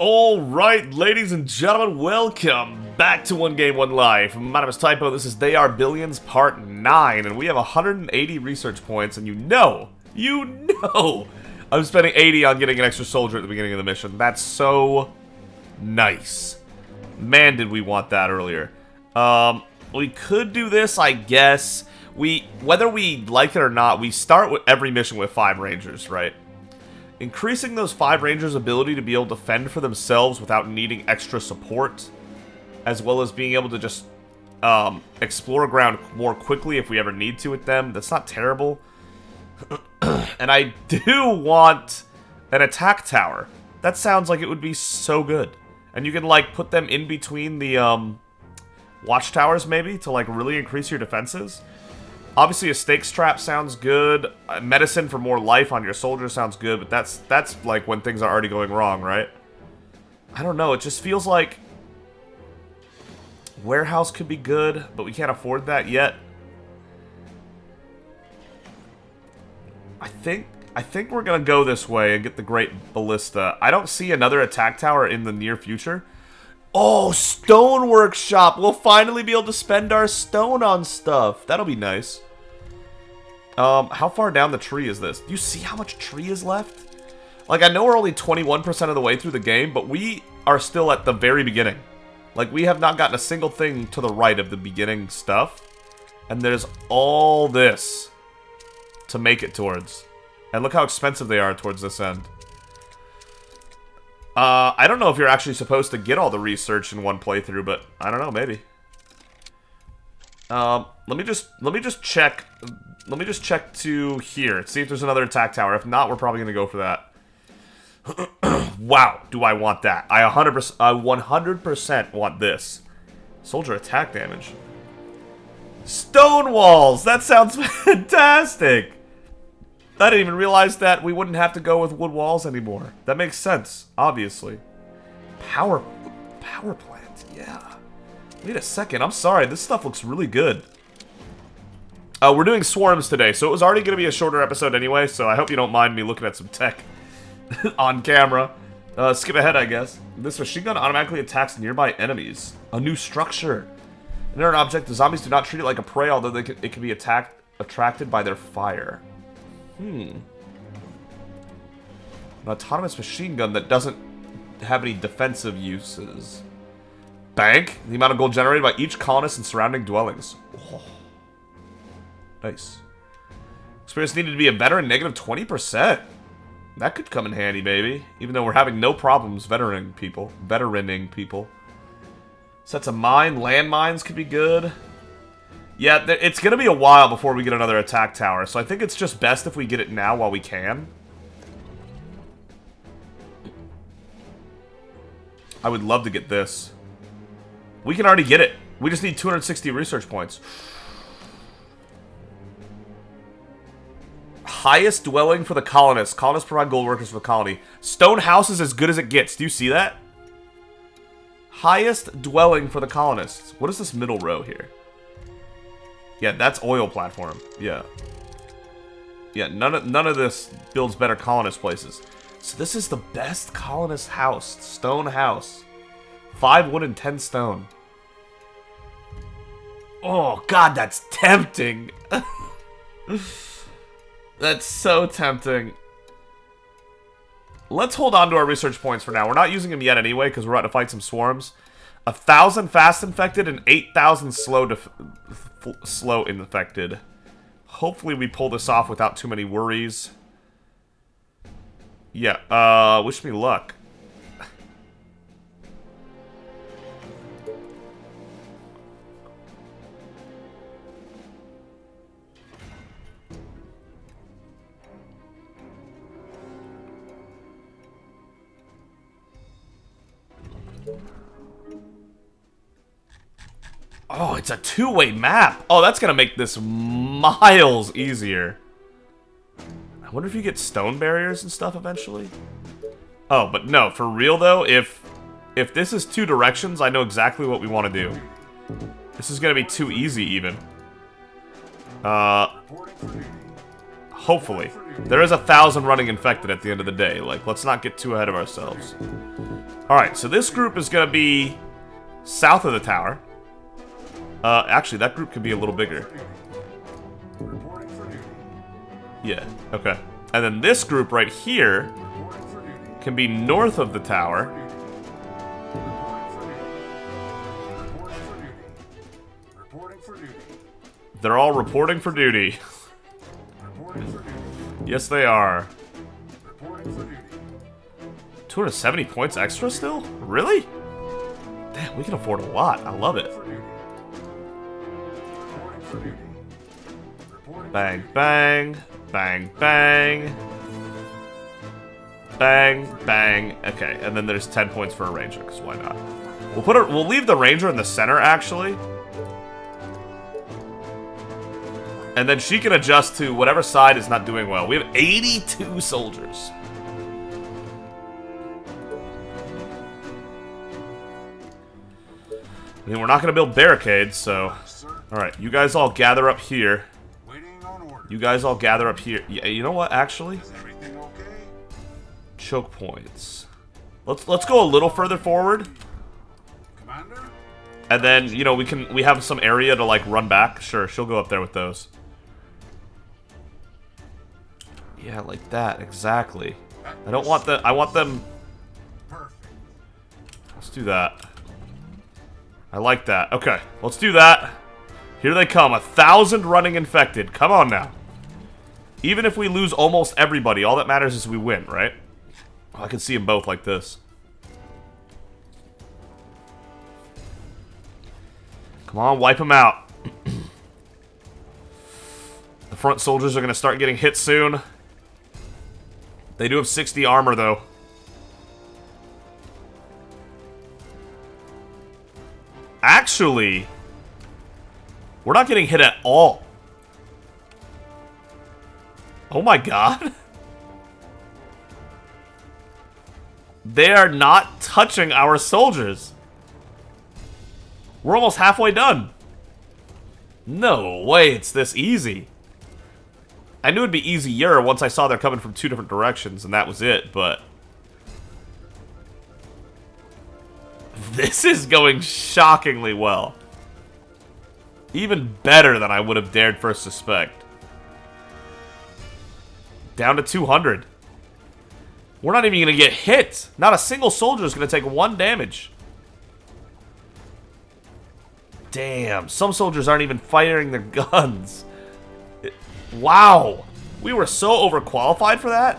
Alright, ladies and gentlemen, welcome back to 1Game1Life. My name is Typo, this is They Are Billions Part 9, and we have 180 research points, and you know, I'm spending 80 on getting an extra soldier at the beginning of the mission. That's so nice. Man, did we want that earlier. We could do this, I guess. Whether we like it or not, we start with every mission with 5 rangers, right? Increasing those 5 rangers' ability to be able to fend for themselves without needing extra support, as well as being able to just explore ground more quickly if we ever need to with them, that's not terrible. And I do want an attack tower. That sounds like it would be so good. And you can, like, put them in between the watchtowers, maybe, to, like, really increase your defenses. Obviously, a stakes trap sounds good. Medicine for more life on your soldier sounds good, but that's like when things are already going wrong, right? I don't know. It just feels like warehouse could be good, but we can't afford that yet. I think we're gonna go this way and get the Great Ballista. I don't see another attack tower in the near future. Oh, stone workshop! We'll finally be able to spend our stone on stuff. That'll be nice. How far down the tree is this? Do you see how much tree is left? Like, I know we're only 21% of the way through the game, but we are still at the very beginning. Like, we have not gotten a single thing to the right of the beginning stuff. And there's all this to make it towards. And look how expensive they are towards this end. I don't know if you're actually supposed to get all the research in one playthrough, but I don't know, maybe. Let me just check. Let me just check to here. See if there's another attack tower. If not, we're probably gonna go for that. Wow, do I want that? I 100% want this. Soldier attack damage. Stone walls! That sounds fantastic! I didn't even realize that we wouldn't have to go with wood walls anymore. That makes sense, obviously. Power plant, yeah. Wait a second, I'm sorry, this stuff looks really good. We're doing swarms today, so it was already going to be a shorter episode anyway, so I hope you don't mind me looking at some tech on camera. Skip ahead, I guess. This machine gun automatically attacks nearby enemies. A new structure. An inert object, the zombies do not treat it like a prey, although it can be attracted by their fire. An autonomous machine gun that doesn't have any defensive uses. Bank. The amount of gold generated by each colonist and surrounding dwellings. Oh. Nice. Experience needed to be a veteran, negative 20%. That could come in handy, maybe. Even though we're having no problems veteraning people. Sets of mine, landmines could be good. Yeah, it's going to be a while before we get another attack tower, so I think it's just best if we get it now while we can. I would love to get this. We can already get it. We just need 260 research points. Highest dwelling for the colonists. Colonists provide gold workers for the colony. Stone house is as good as it gets. Do you see that? Highest dwelling for the colonists. What is this middle row here? Yeah, that's oil platform. Yeah. Yeah, none of this builds better colonist places. So this is the best colonist house. Stone house. 5 wood and 10 stone. Oh, God, that's tempting. That's so tempting. Let's hold on to our research points for now. We're not using them yet anyway, because we're about to fight some swarms. 1,000 fast infected and 8,000 slow infected. Hopefully we pull this off without too many worries. Yeah, wish me luck. Oh, it's a two-way map. Oh, that's gonna make this miles easier. I wonder if you get stone barriers and stuff eventually. Oh, but no, for real though, if this is 2 directions, I know exactly what we want to do. This is gonna be too easy even. Hopefully. There is 1,000 running infected at the end of the day. Like, let's not get too ahead of ourselves. Alright, so this group is going to be south of the tower. Actually, that group could be a little bigger. Yeah, okay. And then this group right here can be north of the tower. They're all reporting for duty. Yes, they are. 270 points extra still? Really? Damn, we can afford a lot. I love it. Bang, bang. Bang, bang. Bang, bang. Okay, and then there's 10 points for a ranger, because why not? We'll leave the ranger in the center, actually. And then she can adjust to whatever side is not doing well. We have 82 soldiers. I mean, we're not going to build barricades, so... Alright, you guys all gather up here. You guys all gather up here. Yeah, you know what, actually? Choke points. Let's go a little further forward. And then, you know, we have some area to, like, run back. Sure, she'll go up there with those. Yeah, like that, exactly. I don't want the... I want them... Let's do that. I like that. Okay, let's do that. Here they come. 1,000 running infected. Come on now. Even if we lose almost everybody, all that matters is we win, right? Oh, I can see them both like this. Come on, wipe them out. The front soldiers are going to start getting hit soon. They do have 60 armor, though. Actually, we're not getting hit at all. Oh my god. They are not touching our soldiers. We're almost halfway done. No way it's this easy. I knew it'd be easier once I saw they're coming from 2 different directions, and that was it, but... This is going shockingly well. Even better than I would have dared first suspect. Down to 200. We're not even going to get hit. Not a single soldier is going to take 1 damage. Damn, some soldiers aren't even firing their guns. Wow. We were so overqualified for that.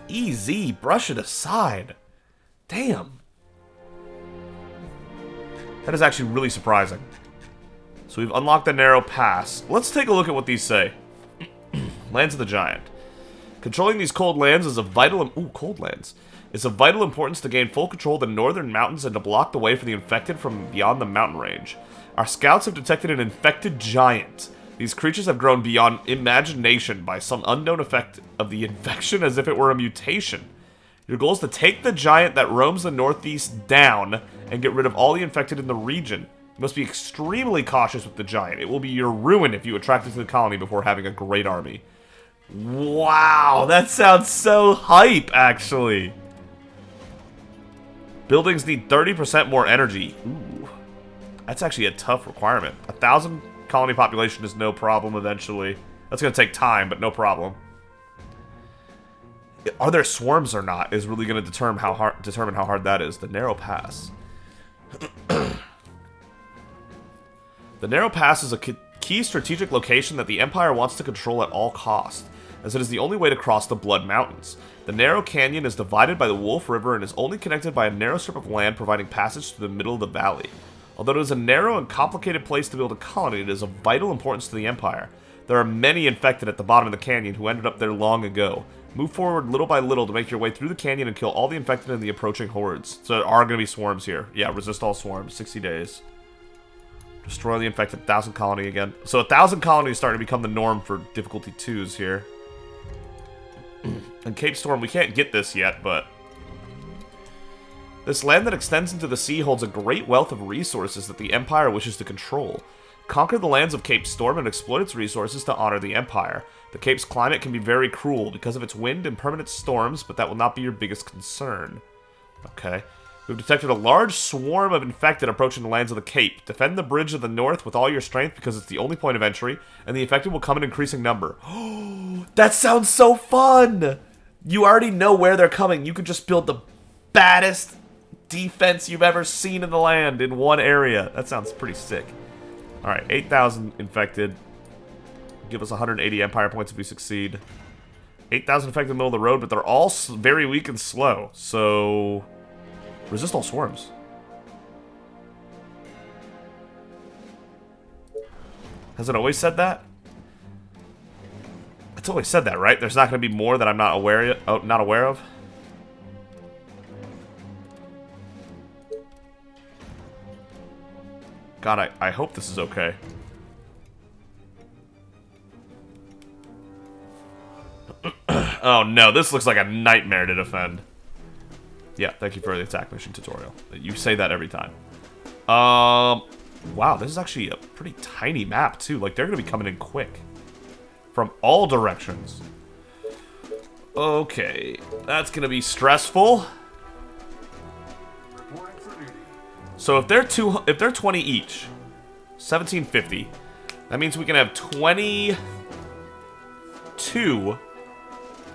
Easy, brush it aside. Damn. That is actually really surprising. So we've unlocked the narrow pass. Let's take a look at what these say. Lands of the Giant. Controlling these cold lands is of vital... cold lands. It's of vital importance to gain full control of the northern mountains and to block the way for the infected from beyond the mountain range. Our scouts have detected an infected giant. These creatures have grown beyond imagination by some unknown effect of the infection as if it were a mutation. Your goal is to take the giant that roams the northeast down and get rid of all the infected in the region. You must be extremely cautious with the giant. It will be your ruin if you attract it to the colony before having a great army. Wow, that sounds so hype, actually. Buildings need 30% more energy. Ooh, that's actually a tough requirement. 1,000 colony population is no problem eventually. That's going to take time, but no problem. Are there swarms or not is really going to determine how hard that is. The narrow pass. The narrow pass is a key strategic location that the Empire wants to control at all costs, as it is the only way to cross the Blood Mountains. The narrow canyon is divided by the Wolf River and is only connected by a narrow strip of land providing passage to the middle of the valley. Although it is a narrow and complicated place to build a colony, it is of vital importance to the Empire. There are many infected at the bottom of the canyon who ended up there long ago. Move forward little by little to make your way through the canyon and kill all the infected and the approaching hordes. So there are going to be swarms here. Yeah, resist all swarms. 60 days. Destroy the infected 1,000 colony again. So 1,000 colonies is starting to become the norm for difficulty 2s here. And Cape Storm, we can't get this yet, but... This land that extends into the sea holds a great wealth of resources that the Empire wishes to control. Conquer the lands of Cape Storm and exploit its resources to honor the Empire. The Cape's climate can be very cruel because of its wind and permanent storms, but that will not be your biggest concern. Okay. We've detected a large swarm of infected approaching the lands of the Cape. Defend the bridge of the north with all your strength because it's the only point of entry, and the infected will come in increasing number. Oh, that sounds so fun! You already know where they're coming. You could just build the baddest defense you've ever seen in the land in one area. That sounds pretty sick. Alright, 8,000 infected. Give us 180 Empire points if we succeed. 8,000 infected in the middle of the road, but they're all very weak and slow. So, resist all swarms. Has it always said that? It's always said that, right? There's not going to be more that I'm not aware of. God, I hope this is okay. Oh no, this looks like a nightmare to defend. Yeah, thank you for the attack mission tutorial. You say that every time. Wow, this is actually a pretty tiny map too. Like, they're gonna be coming in quick. From all directions. Okay, that's gonna be stressful. So if they're 20 each, 1750. That means we can have 22,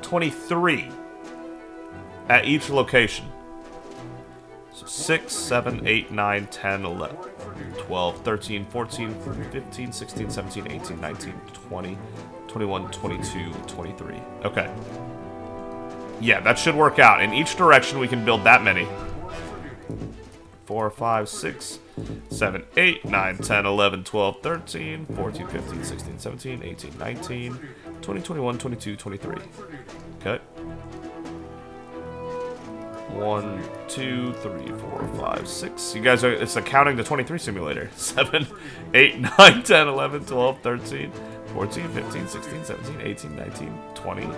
23 at each location. So 6, 7, 8, 9, 10, 11, 12, 13, 14, 15, 16, 17, 18, 19, 20, 21, 22, 23. Okay. Yeah, that should work out. In each direction, we can build that many. 4, 5, 6, 7, 8, 9, 10, 11, 12, 13, 14, 15, 16, 17, 18, 19, 20, 21, 22, 23. Okay. 1, 2, 3, 4, 5, 6. You guys are, it's a counting to 23 simulator. 7, 8, 9, 10, 11, 12, 13, 14, 15, 16, 17, 18, 19, 20,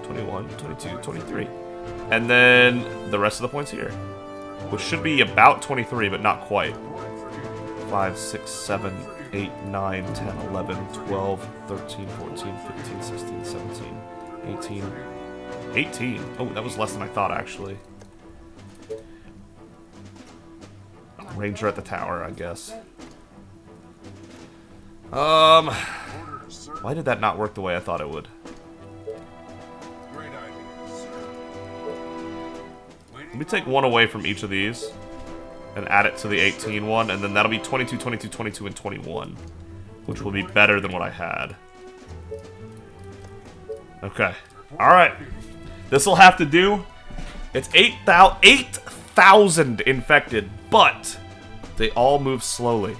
21, 22, 23. And then the rest of the points here. Which should be about 23, but not quite. 5, 6, 7, 8, 9, 10, 11, 12, 13, 14, 15, 16, 17, 18. 18. Oh, that was less than I thought, actually. Ranger at the tower, I guess. Why did that not work the way I thought it would? Let me take one away from each of these and add it to the 18 one, and then that'll be 22, 22, 22, and 21, which will be better than what I had. Okay. Alright. This will have to do. It's 8,000 infected, but they all move slowly.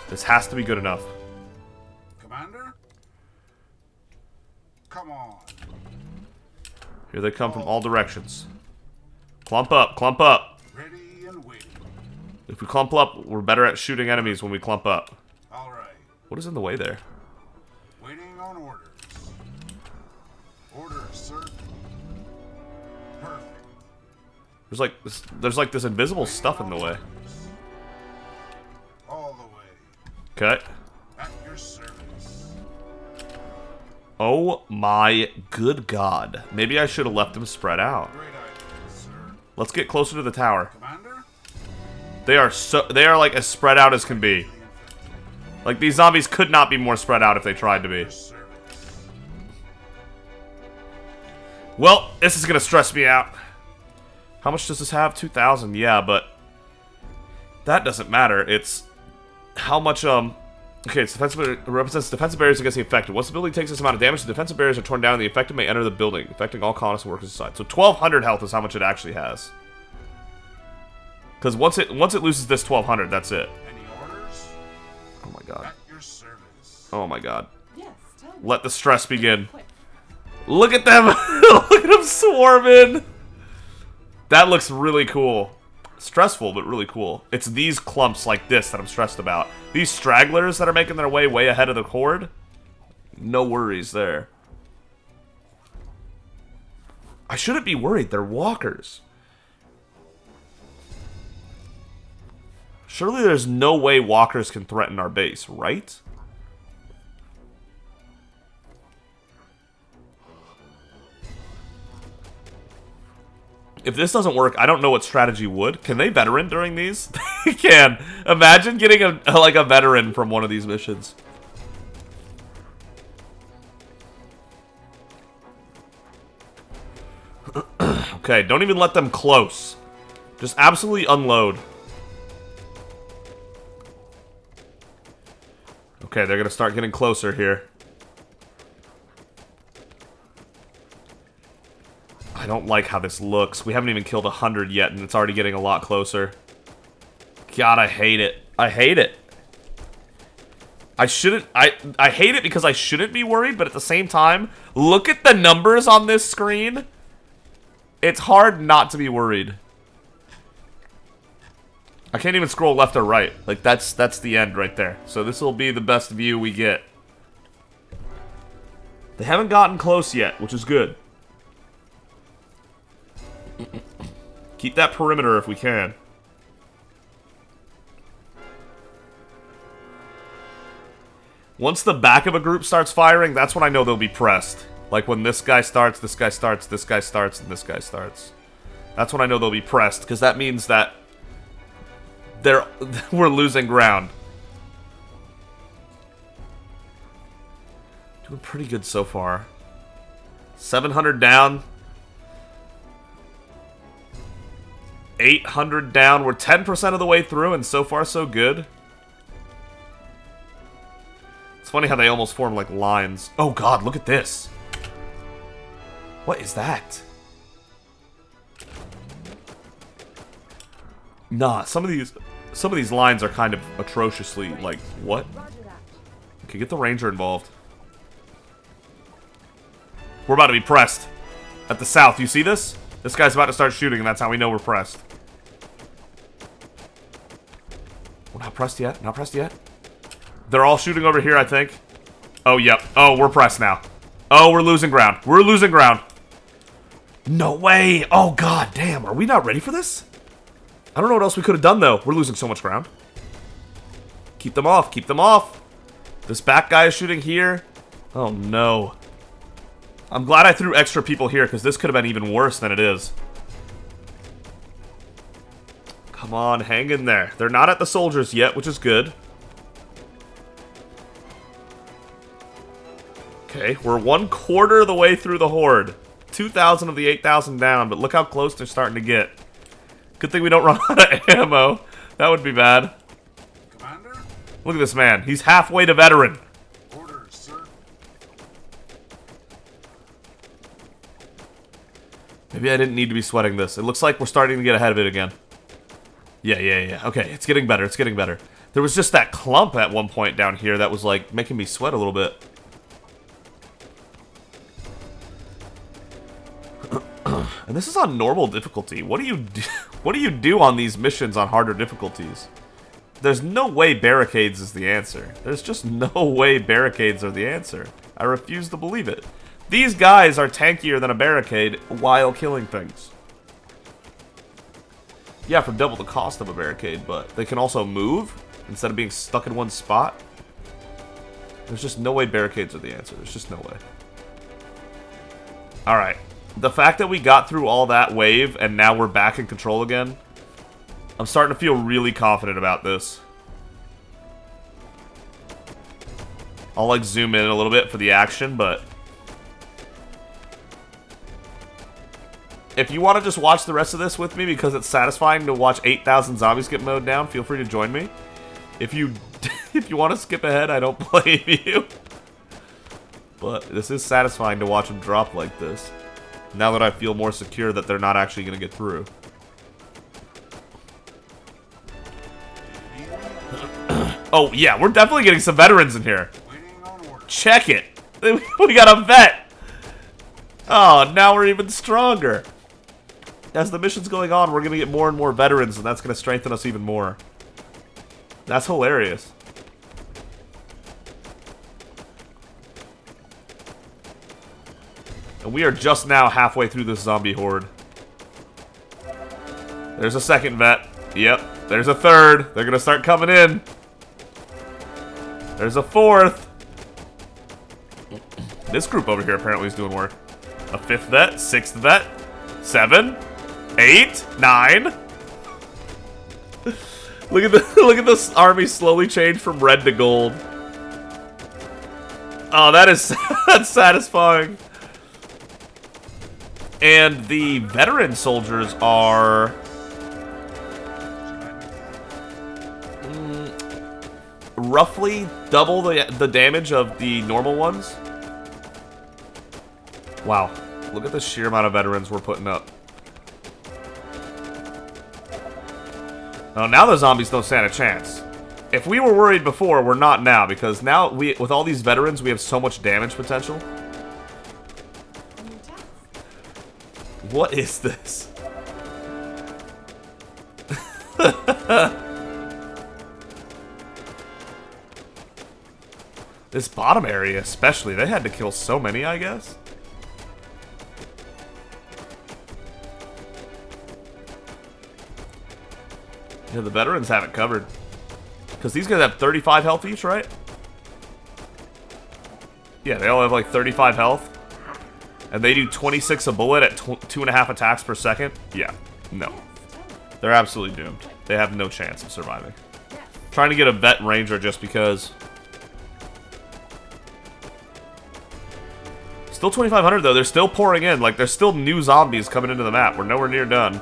This has to be good enough. Commander? Come on. Here they come from all directions. Clump up, clump up. Ready and waiting. If we clump up, we're better at shooting enemies when we clump up. All right. What is in the way there? Waiting on orders. Orders, sir. Perfect. There's like this invisible stuff in the way. All the way. Okay. At your service. Oh my good god. Maybe I should have left them spread out. Great idea, sir. Let's get closer to the tower. Commander? They are like as spread out as can be. Like, these zombies could not be more spread out if they tried to be. Service. Well, this is gonna stress me out. How much does this have? 2,000, yeah, but that doesn't matter. It's how much, okay, it's defensive, it represents defensive barriers against the infected. Once the building takes this amount of damage, the defensive barriers are torn down and the infected may enter the building, affecting all colonists and workers inside. So 1,200 health is how much it actually has. Because once it loses this 1,200, that's it. Any orders? Oh my god. At your service. Oh my god. Yes, tell me. Let the stress begin. Quick. Look at them! Look at them swarming! That looks really cool. Stressful, but really cool. It's these clumps like this that I'm stressed about. These stragglers that are making their way ahead of the horde. No worries there. I shouldn't be worried. They're walkers. Surely there's no way walkers can threaten our base, right? If this doesn't work, I don't know what strategy would. Can they veteran during these? They can. Imagine getting a veteran from one of these missions. Okay, don't even let them close. Just absolutely unload. Okay, they're gonna start getting closer here. I don't like how this looks. We haven't even killed 100 yet, and it's already getting a lot closer. God, I hate it. I hate it. I shouldn't... I hate it because I shouldn't be worried, but at the same time, look at the numbers on this screen. It's hard not to be worried. I can't even scroll left or right. Like, that's the end right there. So this will be the best view we get. They haven't gotten close yet, which is good. Keep that perimeter if we can. Once the back of a group starts firing, that's when I know they'll be pressed. Like when this guy starts, this guy starts, this guy starts, and this guy starts. That's when I know they'll be pressed, because that means that we're losing ground. Doing pretty good so far. 700 down. 800 down. We're 10% of the way through, and so far so good. It's funny how they almost form like lines. Oh god, look at this. What is that? Nah, some of these lines are kind of atrociously like, what? Okay, get the ranger involved. We're about to be pressed. At the south, you see this? This guy's about to start shooting, and that's how we know we're pressed. We're not pressed yet. Not pressed yet. They're all shooting over here, I think. Oh, yep. Oh, we're pressed now. Oh, we're losing ground. We're losing ground. No way. Oh, god damn. Are we not ready for this? I don't know what else we could have done, though. We're losing so much ground. Keep them off. Keep them off. This back guy is shooting here. Oh, no. I'm glad I threw extra people here, because this could have been even worse than it is. Come on, hang in there. They're not at the soldiers yet, which is good. Okay, we're 1/4 of the way through the horde. 2,000 of the 8,000 down, but look how close they're starting to get. Good thing we don't run out of ammo. That would be bad. Commander? Look at this man. He's halfway to veteran. Orders, sir. Maybe I didn't need to be sweating this. It looks like we're starting to get ahead of it again. Yeah. Okay, it's getting better. It's getting better. There was just that clump at one point down here that was like making me sweat a little bit. And this is on normal difficulty. What do you do? What do you do on these missions on harder difficulties? There's no way barricades is the answer. There's just no way barricades are the answer. I refuse to believe it. These guys are tankier than a barricade while killing things. Yeah, for double the cost of a barricade, but they can also move instead of being stuck in one spot. There's just no way barricades are the answer. There's just no way. Alright. The fact that we got through all that wave and now we're back in control again, I'm starting to feel really confident about this. I'll like zoom in a little bit for the action, but if you want to just watch the rest of this with me because it's satisfying to watch 8,000 zombies get mowed down, feel free to join me. If you want to skip ahead, I don't blame you. But this is satisfying to watch them drop like this. Now that I feel more secure that they're not actually going to get through. Oh, yeah, we're definitely getting some veterans in here. Waiting on orders. Check it. We got a vet. Oh, now we're even stronger. As the mission's going on, we're going to get more and more veterans, and that's going to strengthen us even more. That's hilarious. And we are just now halfway through this zombie horde. There's a second vet. Yep. There's a third. They're gonna start coming in. There's a fourth. This group over here apparently is doing work. A fifth vet, sixth vet, 7, 8, 9. Look at this army slowly change from red to gold. Oh, that's satisfying. And the veteran soldiers are roughly double the damage of the normal ones. Wow, look at the sheer amount of veterans we're putting up. Oh, now the zombies don't stand a chance. If we were worried before, we're not now, because now with all these veterans, we have so much damage potential. What is this? This bottom area especially, they had to kill so many, I guess. Yeah, the veterans have it covered. Because these guys have 35 health each, right? Yeah, they all have like 35 health. And they do 26 a bullet at 2.5 attacks per second. Yeah, no. They're absolutely doomed. They have no chance of surviving. Trying to get a vet ranger just because. Still 2,500 though. They're still pouring in. Like, there's still new zombies coming into the map. We're nowhere near done.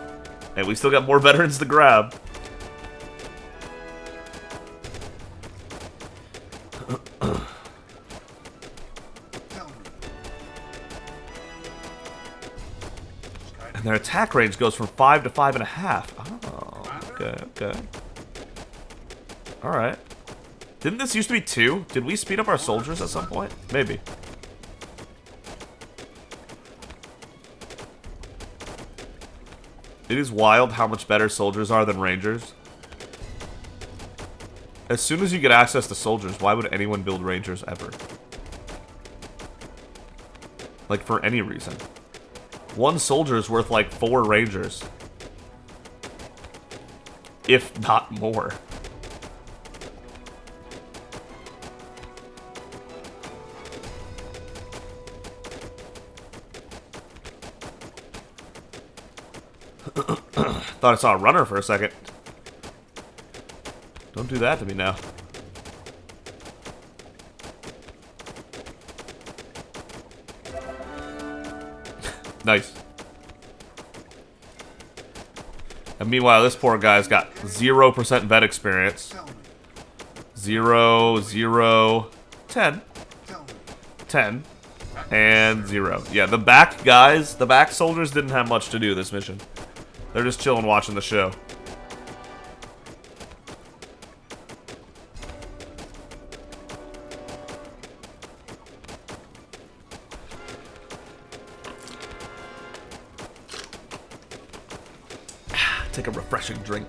And we still got more veterans to grab. And their attack range goes from 5 to 5.5. Oh, okay. Alright. Didn't this used to be 2? Did we speed up our soldiers at some point? Maybe. It is wild how much better soldiers are than rangers. As soon as you get access to soldiers, why would anyone build rangers ever? Like, for any reason. One soldier is worth like 4 rangers. If not more. Thought I saw a runner for a second. Don't do that to me now. Nice. And meanwhile, this poor guy's got 0% vet experience. 0, 0, 10. 10. And 0. Yeah, the back guys, the back soldiers didn't have much to do this mission. They're just chilling watching the show. Take a refreshing drink.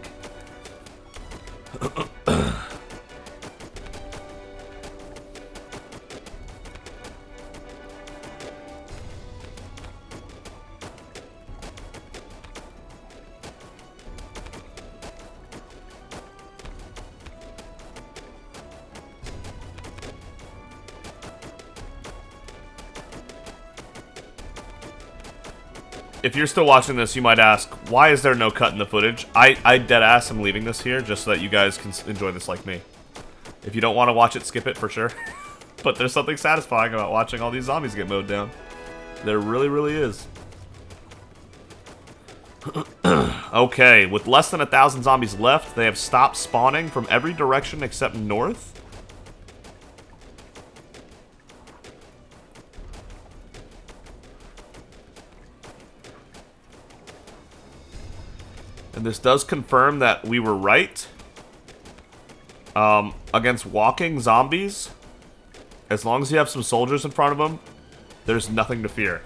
If you're still watching this, you might ask, why is there no cut in the footage? I deadass am leaving this here just so that you guys can enjoy this like me. If you don't want to watch it, skip it for sure. But there's something satisfying about watching all these zombies get mowed down. There really, really is. Okay, with less than 1,000 zombies left, they have stopped spawning from every direction except north. And this does confirm that we were right. Against walking zombies, as long as you have some soldiers in front of them, there's nothing to fear.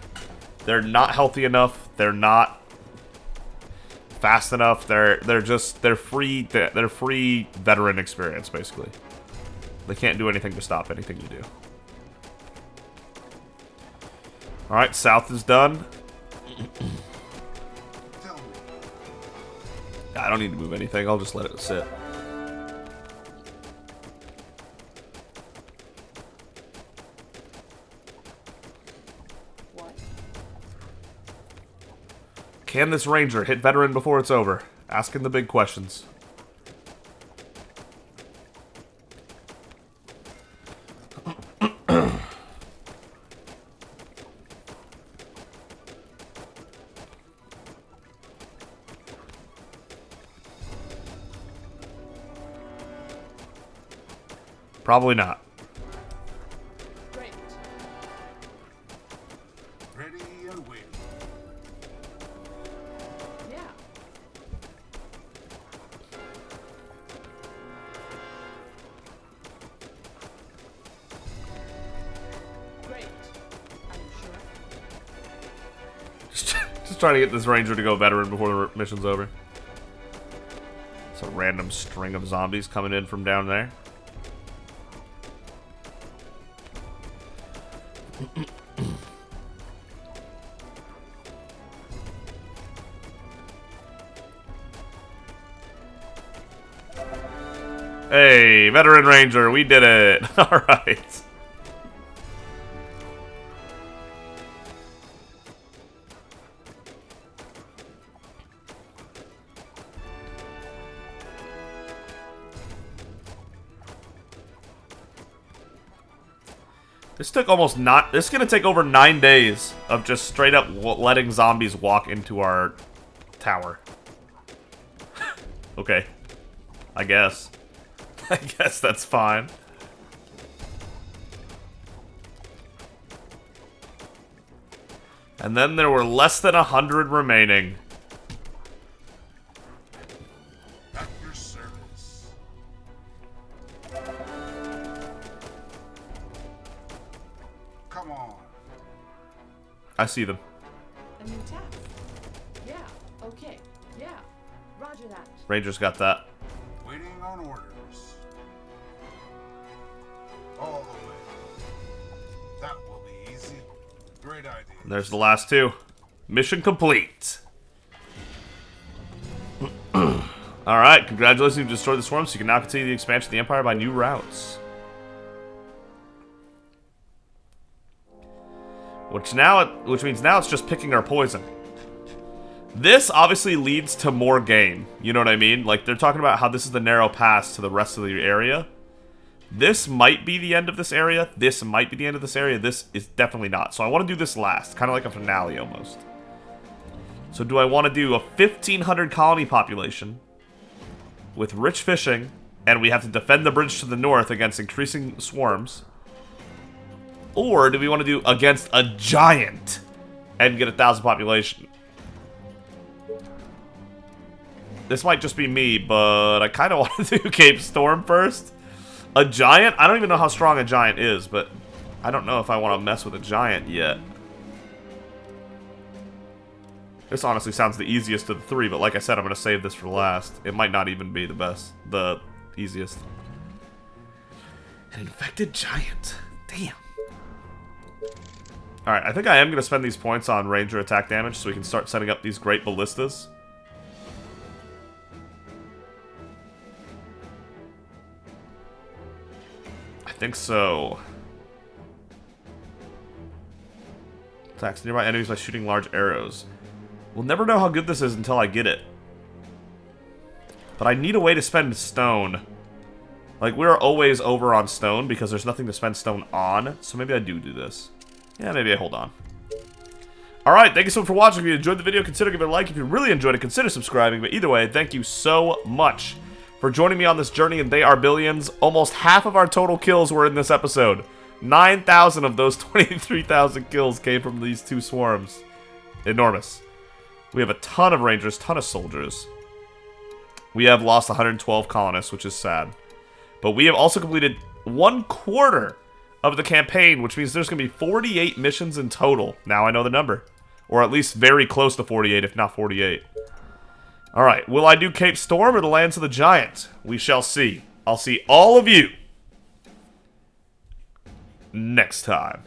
They're not healthy enough. They're not fast enough. They're free veteran experience basically. They can't do anything to stop anything you do. All right, south is done. I don't need to move anything. I'll just let it sit. What? Can this ranger hit veteran before it's over? Asking the big questions. Probably not. Great. Ready and waiting. Yeah. Great. Are you sure? Just trying to get this ranger to go veteran before the mission's over. It's a random string of zombies coming in from down there. Hey, veteran ranger, we did it. All right. This took almost not. This is gonna take over 9 days of just straight up letting zombies walk into our tower. Okay, I guess. I guess that's fine. And then there were less than 100 remaining. At your service. Come on. I see them. A new task. Yeah. Okay. Yeah. Roger that. Ranger's got that. Waiting on orders. All the way. That will be easy. Great idea. And there's the last two. Mission complete. Alright, congratulations, you've destroyed the swarm, so you can now continue the expansion of the Empire by new routes. Which means now it's just picking our poison. This obviously leads to more game. You know what I mean? Like, they're talking about how this is the narrow pass to the rest of the area. This might be the end of this area. This might be the end of this area. This is definitely not. So I want to do this last. Kind of like a finale, almost. So do I want to do a 1,500 colony population with rich fishing, and we have to defend the bridge to the north against increasing swarms? Or do we want to do against a giant and get 1,000 population? This might just be me, but I kind of want to do Cape Storm first. A giant? I don't even know how strong a giant is, but I don't know if I want to mess with a giant yet. This honestly sounds the easiest of the three, but like I said, I'm going to save this for last. It might not even be the easiest. An infected giant. Damn. Alright, I think I am going to spend these points on ranger attack damage so we can start setting up these great ballistas. I think so. Attacks nearby enemies by shooting large arrows. We'll never know how good this is until I get it. But I need a way to spend stone. Like, we're always over on stone because there's nothing to spend stone on. So maybe I do this. Yeah, maybe I hold on. Alright, thank you so much for watching. If you enjoyed the video, consider giving it a like. If you really enjoyed it, consider subscribing. But either way, thank you so much for joining me on this journey, and they are billions. Almost half of our total kills were in this episode. 9,000 of those 23,000 kills came from these two swarms. Enormous. We have a ton of rangers, ton of soldiers. We have lost 112 colonists, which is sad. But we have also completed 1/4 of the campaign, which means there's going to be 48 missions in total. Now I know the number. Or at least very close to 48, if not 48. Alright, will I do Cape Storm or the Lands of the Giant? We shall see. I'll see all of you next time.